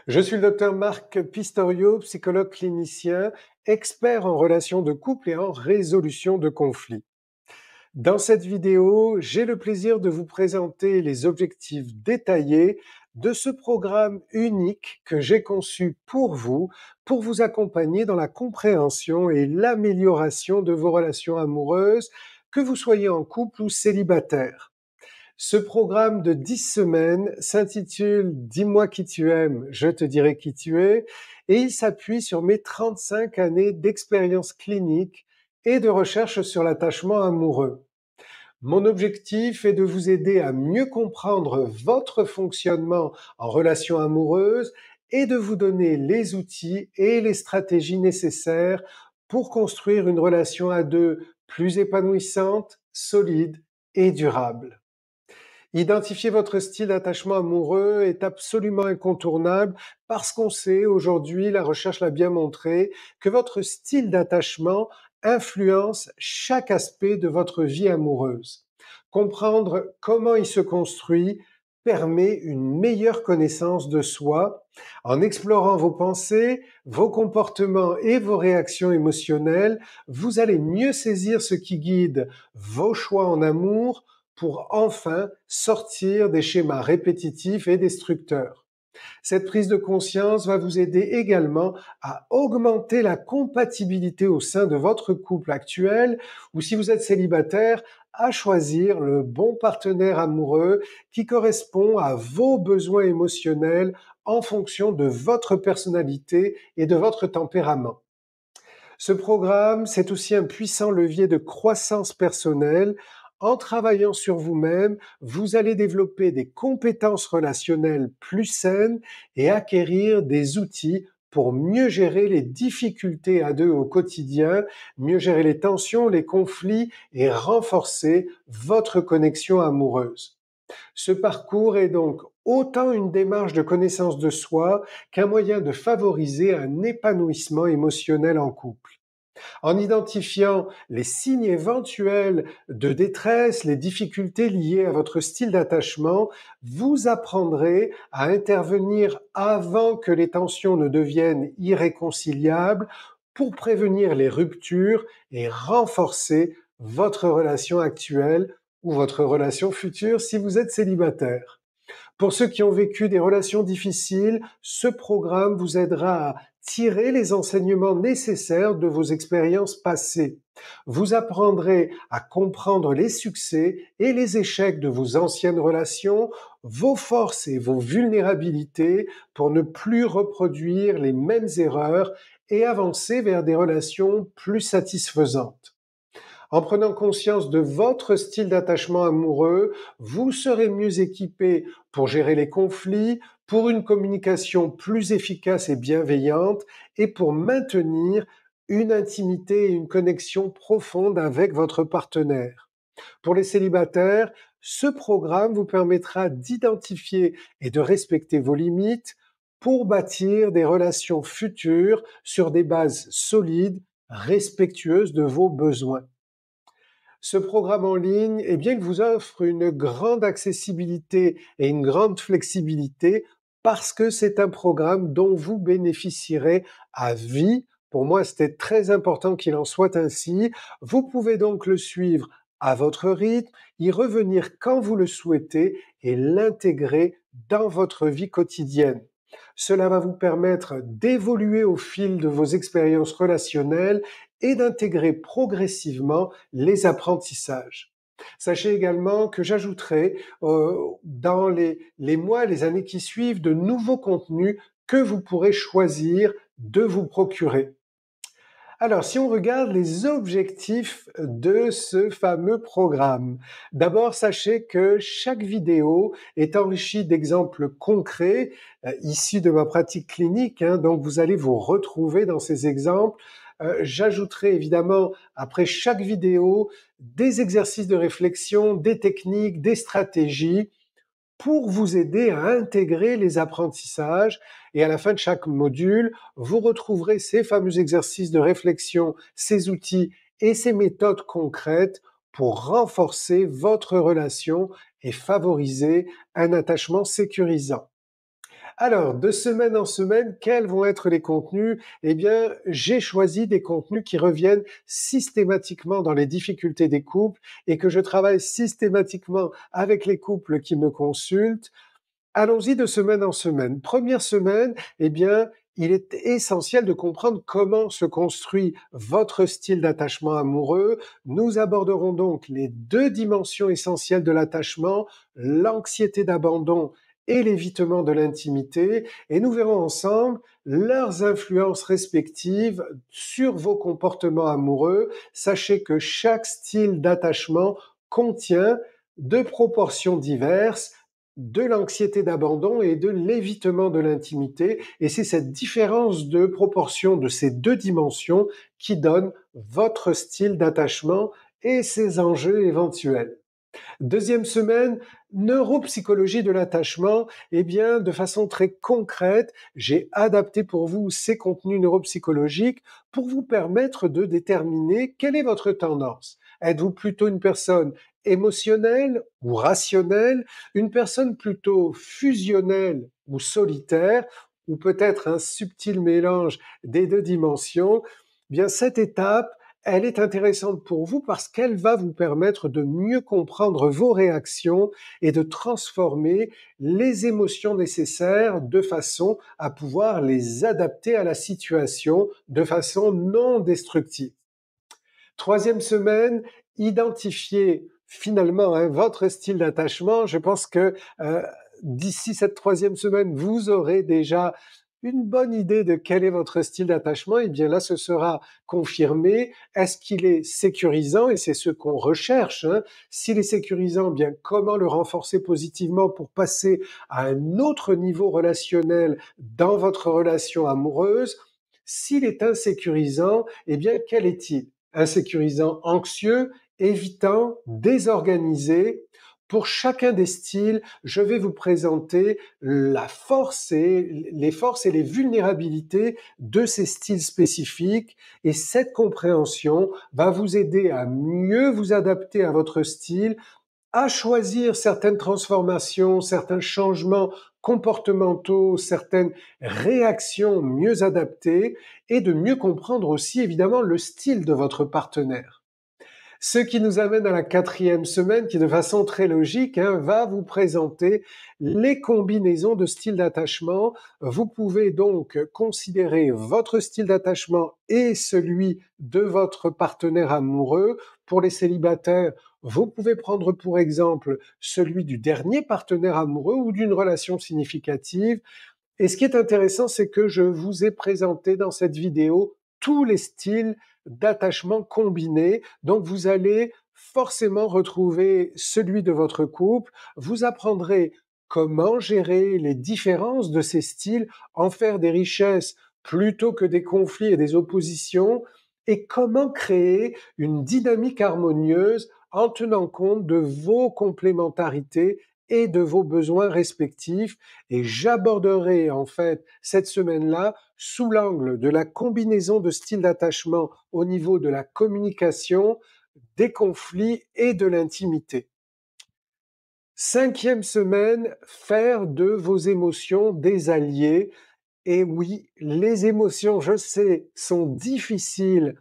Je suis le docteur Marc Pistorio, psychologue clinicien, expert en relations de couple et en résolution de conflits. Dans cette vidéo, j'ai le plaisir de vous présenter les objectifs détaillés de ce programme unique que j'ai conçu pour vous accompagner dans la compréhension et l'amélioration de vos relations amoureuses, que vous soyez en couple ou célibataire. Ce programme de 10 semaines s'intitule Dis-moi qui tu aimes, je te dirai qui tu es, et il s'appuie sur mes 35 années d'expérience clinique et de recherche sur l'attachement amoureux. Mon objectif est de vous aider à mieux comprendre votre fonctionnement en relation amoureuse et de vous donner les outils et les stratégies nécessaires pour construire une relation à deux plus épanouissante, solide et durable. Identifier votre style d'attachement amoureux est absolument incontournable parce qu'on sait aujourd'hui, la recherche l'a bien montré, que votre style d'attachement influence chaque aspect de votre vie amoureuse. Comprendre comment il se construit permet une meilleure connaissance de soi. En explorant vos pensées, vos comportements et vos réactions émotionnelles, vous allez mieux saisir ce qui guide vos choix en amour pour enfin sortir des schémas répétitifs et destructeurs. Cette prise de conscience va vous aider également à augmenter la compatibilité au sein de votre couple actuel ou si vous êtes célibataire, à choisir le bon partenaire amoureux qui correspond à vos besoins émotionnels en fonction de votre personnalité et de votre tempérament. Ce programme, c'est aussi un puissant levier de croissance personnelle. En travaillant sur vous-même, vous allez développer des compétences relationnelles plus saines et acquérir des outils pour mieux gérer les difficultés à deux au quotidien, mieux gérer les tensions, les conflits et renforcer votre connexion amoureuse. Ce parcours est donc autant une démarche de connaissance de soi qu'un moyen de favoriser un épanouissement émotionnel en couple. En identifiant les signes éventuels de détresse, les difficultés liées à votre style d'attachement, vous apprendrez à intervenir avant que les tensions ne deviennent irréconciliables pour prévenir les ruptures et renforcer votre relation actuelle ou votre relation future si vous êtes célibataire. Pour ceux qui ont vécu des relations difficiles, ce programme vous aidera à tirer les enseignements nécessaires de vos expériences passées. Vous apprendrez à comprendre les succès et les échecs de vos anciennes relations, vos forces et vos vulnérabilités pour ne plus reproduire les mêmes erreurs et avancer vers des relations plus satisfaisantes. En prenant conscience de votre style d'attachement amoureux, vous serez mieux équipé pour gérer les conflits, pour une communication plus efficace et bienveillante et pour maintenir une intimité et une connexion profonde avec votre partenaire. Pour les célibataires, ce programme vous permettra d'identifier et de respecter vos limites pour bâtir des relations futures sur des bases solides, respectueuses de vos besoins. Ce programme en ligne, eh bien, il vous offre une grande accessibilité et une grande flexibilité parce que c'est un programme dont vous bénéficierez à vie. Pour moi, c'était très important qu'il en soit ainsi. Vous pouvez donc le suivre à votre rythme, y revenir quand vous le souhaitez et l'intégrer dans votre vie quotidienne. Cela va vous permettre d'évoluer au fil de vos expériences relationnelles et d'intégrer progressivement les apprentissages. Sachez également que j'ajouterai dans les mois et les années qui suivent de nouveaux contenus que vous pourrez choisir de vous procurer. Alors, si on regarde les objectifs de ce fameux programme, d'abord, sachez que chaque vidéo est enrichie d'exemples concrets issus de ma pratique clinique, donc vous allez vous retrouver dans ces exemples. J'ajouterai évidemment, après chaque vidéo, des exercices de réflexion, des techniques, des stratégies pour vous aider à intégrer les apprentissages. Et à la fin de chaque module, vous retrouverez ces fameux exercices de réflexion, ces outils et ces méthodes concrètes pour renforcer votre relation et favoriser un attachement sécurisant. Alors, de semaine en semaine, quels vont être les contenus? Eh bien, j'ai choisi des contenus qui reviennent systématiquement dans les difficultés des couples et que je travaille systématiquement avec les couples qui me consultent. Allons-y de semaine en semaine. Première semaine, eh bien, il est essentiel de comprendre comment se construit votre style d'attachement amoureux. Nous aborderons donc les deux dimensions essentielles de l'attachement, l'anxiété d'abandon et l'évitement de l'intimité, et nous verrons ensemble leurs influences respectives sur vos comportements amoureux. Sachez que chaque style d'attachement contient de proportions diverses de l'anxiété d'abandon et de l'évitement de l'intimité. Et c'est cette différence de proportion de ces deux dimensions qui donne votre style d'attachement et ses enjeux éventuels. Deuxième semaine, neuropsychologie de l'attachement. Eh bien, de façon très concrète, j'ai adapté pour vous ces contenus neuropsychologiques pour vous permettre de déterminer quelle est votre tendance. Êtes-vous plutôt une personne émotionnelle ou rationnelle, une personne plutôt fusionnelle ou solitaire, ou peut-être un subtil mélange des deux dimensions? Bien, cette étape, elle est intéressante pour vous parce qu'elle va vous permettre de mieux comprendre vos réactions et de transformer les émotions nécessaires de façon à pouvoir les adapter à la situation de façon non destructive. Troisième semaine, identifier finalement votre style d'attachement. Je pense que d'ici cette troisième semaine, vous aurez déjà une bonne idée de quel est votre style d'attachement. Et bien là, ce sera confirmé. Est-ce qu'il est sécurisant? Et c'est ce qu'on recherche. S'il est sécurisant, bien comment le renforcer positivement pour passer à un autre niveau relationnel dans votre relation amoureuse? S'il est insécurisant, eh bien quel est-il? Insécurisant, anxieux, évitant, désorganisé. Pour chacun des styles, je vais vous présenter les forces et les vulnérabilités de ces styles spécifiques. Et cette compréhension va vous aider à mieux vous adapter à votre style, à choisir certaines transformations, certains changements comportementaux, certaines réactions mieux adaptées et de mieux comprendre aussi évidemment le style de votre partenaire. Ce qui nous amène à la quatrième semaine qui, de façon très logique, va vous présenter les combinaisons de styles d'attachement. Vous pouvez donc considérer votre style d'attachement et celui de votre partenaire amoureux. Pour les célibataires, vous pouvez prendre pour exemple celui du dernier partenaire amoureux ou d'une relation significative. Et ce qui est intéressant, c'est que je vous ai présenté dans cette vidéo tous les styles d'attachement combinés. Donc, vous allez forcément retrouver celui de votre couple. Vous apprendrez comment gérer les différences de ces styles, en faire des richesses plutôt que des conflits et des oppositions, et comment créer une dynamique harmonieuse en tenant compte de vos complémentarités et de vos besoins respectifs. Et j'aborderai en fait cette semaine-là sous l'angle de la combinaison de styles d'attachement au niveau de la communication, des conflits et de l'intimité. Cinquième semaine, faire de vos émotions des alliés. Et oui, les émotions, je sais, sont difficiles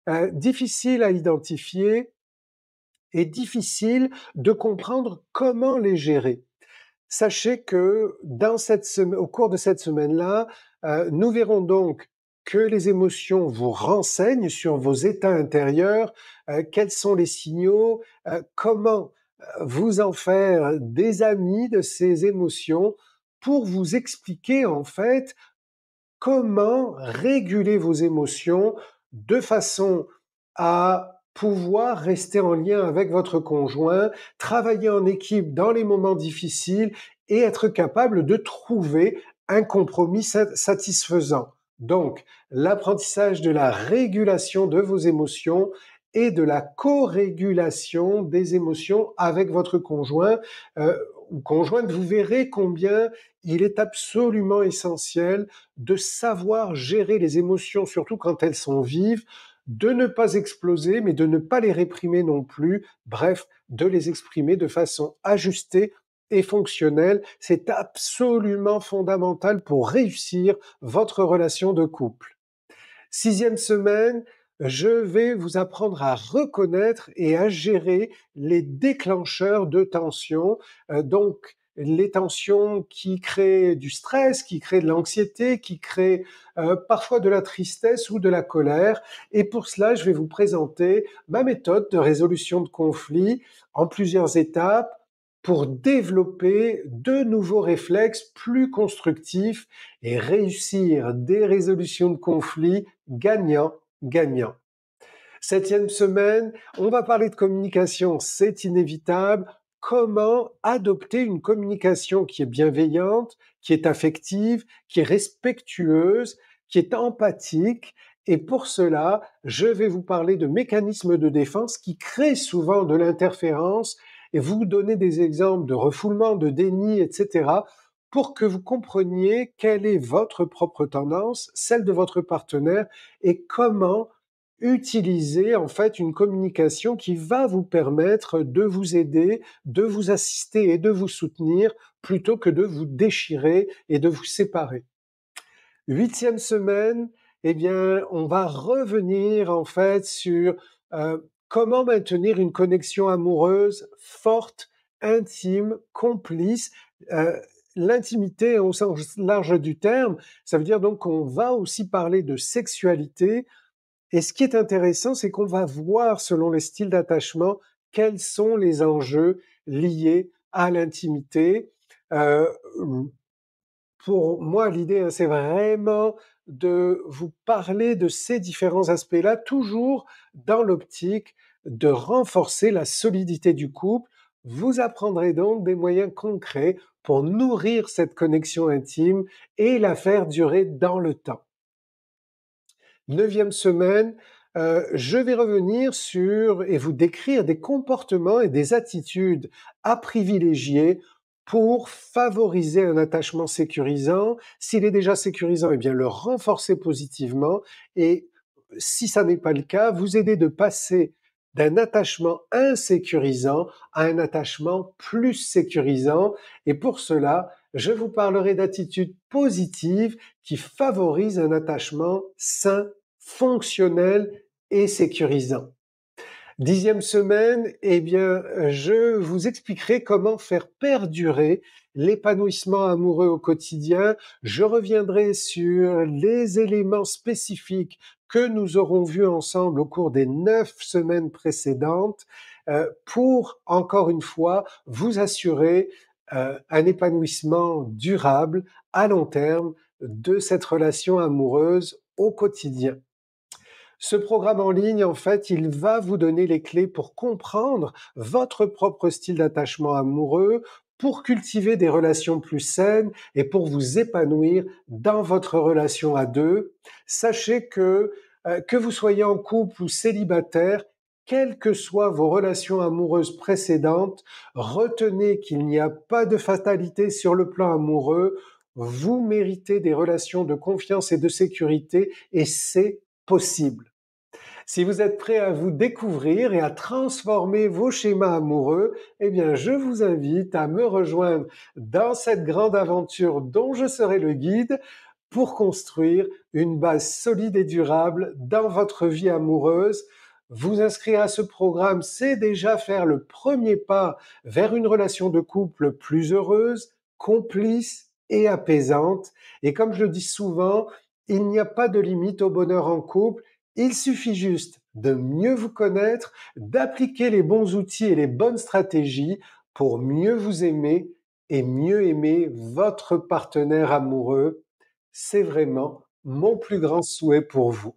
à identifier et difficiles de comprendre comment les gérer. Sachez que au cours de cette semaine-là, nous verrons donc que les émotions vous renseignent sur vos états intérieurs, quels sont les signaux, comment vous en faire des amis de ces émotions pour vous expliquer en fait comment réguler vos émotions de façon à pouvoir rester en lien avec votre conjoint, travailler en équipe dans les moments difficiles et être capable de trouver un compromis satisfaisant. Donc, l'apprentissage de la régulation de vos émotions et de la co-régulation des émotions avec votre conjoint ou conjointe, vous verrez combien il est absolument essentiel de savoir gérer les émotions, surtout quand elles sont vives, de ne pas exploser, mais de ne pas les réprimer non plus, bref, de les exprimer de façon ajustée et fonctionnel. C'est absolument fondamental pour réussir votre relation de couple. 6e semaine, je vais vous apprendre à reconnaître et à gérer les déclencheurs de tension. Donc, les tensions qui créent du stress, qui créent de l'anxiété, qui créent parfois de la tristesse ou de la colère. Et pour cela, je vais vous présenter ma méthode de résolution de conflits en plusieurs étapes pour développer de nouveaux réflexes plus constructifs et réussir des résolutions de conflits gagnant-gagnant. 7e semaine, on va parler de communication, c'est inévitable. Comment adopter une communication qui est bienveillante, qui est affective, qui est respectueuse, qui est empathique. Et pour cela, je vais vous parler de mécanismes de défense qui créent souvent de l'interférence et vous donner des exemples de refoulement, de déni, etc., pour que vous compreniez quelle est votre propre tendance, celle de votre partenaire, et comment utiliser en fait une communication qui va vous permettre de vous aider, de vous assister et de vous soutenir plutôt que de vous déchirer et de vous séparer. 8e semaine, eh bien, on va revenir en fait sur comment maintenir une connexion amoureuse forte, intime, complice. L'intimité au sens large du terme, ça veut dire donc qu'on va aussi parler de sexualité. Et ce qui est intéressant, c'est qu'on va voir, selon les styles d'attachement, quels sont les enjeux liés à l'intimité. Euh, pour moi, l'idée, c'est vraiment de vous parler de ces différents aspects-là, toujours dans l'optique de renforcer la solidité du couple. Vous apprendrez donc des moyens concrets pour nourrir cette connexion intime et la faire durer dans le temps. 9e semaine, je vais revenir sur et vous décrire des comportements et des attitudes à privilégier pour favoriser un attachement sécurisant. S'il est déjà sécurisant, eh bien le renforcer positivement et si ça n'est pas le cas, vous aider de passer d'un attachement insécurisant à un attachement plus sécurisant. Et pour cela, je vous parlerai d'attitudes positives qui favorisent un attachement sain, fonctionnel et sécurisant. 10e semaine, eh bien, je vous expliquerai comment faire perdurer l'épanouissement amoureux au quotidien. Je reviendrai sur les éléments spécifiques que nous aurons vus ensemble au cours des 9 semaines précédentes pour, encore une fois, vous assurer un épanouissement durable à long terme de cette relation amoureuse au quotidien. Ce programme en ligne, en fait, il va vous donner les clés pour comprendre votre propre style d'attachement amoureux, pour cultiver des relations plus saines et pour vous épanouir dans votre relation à deux. Sachez que vous soyez en couple ou célibataire, quelles que soient vos relations amoureuses précédentes, retenez qu'il n'y a pas de fatalité sur le plan amoureux. Vous méritez des relations de confiance et de sécurité et c'est possible. Si vous êtes prêt à vous découvrir et à transformer vos schémas amoureux, eh bien, je vous invite à me rejoindre dans cette grande aventure dont je serai le guide pour construire une base solide et durable dans votre vie amoureuse. Vous inscrire à ce programme, c'est déjà faire le premier pas vers une relation de couple plus heureuse, complice et apaisante. Et comme je le dis souvent, il n'y a pas de limite au bonheur en couple. Il suffit juste de mieux vous connaître, d'appliquer les bons outils et les bonnes stratégies pour mieux vous aimer et mieux aimer votre partenaire amoureux. C'est vraiment mon plus grand souhait pour vous.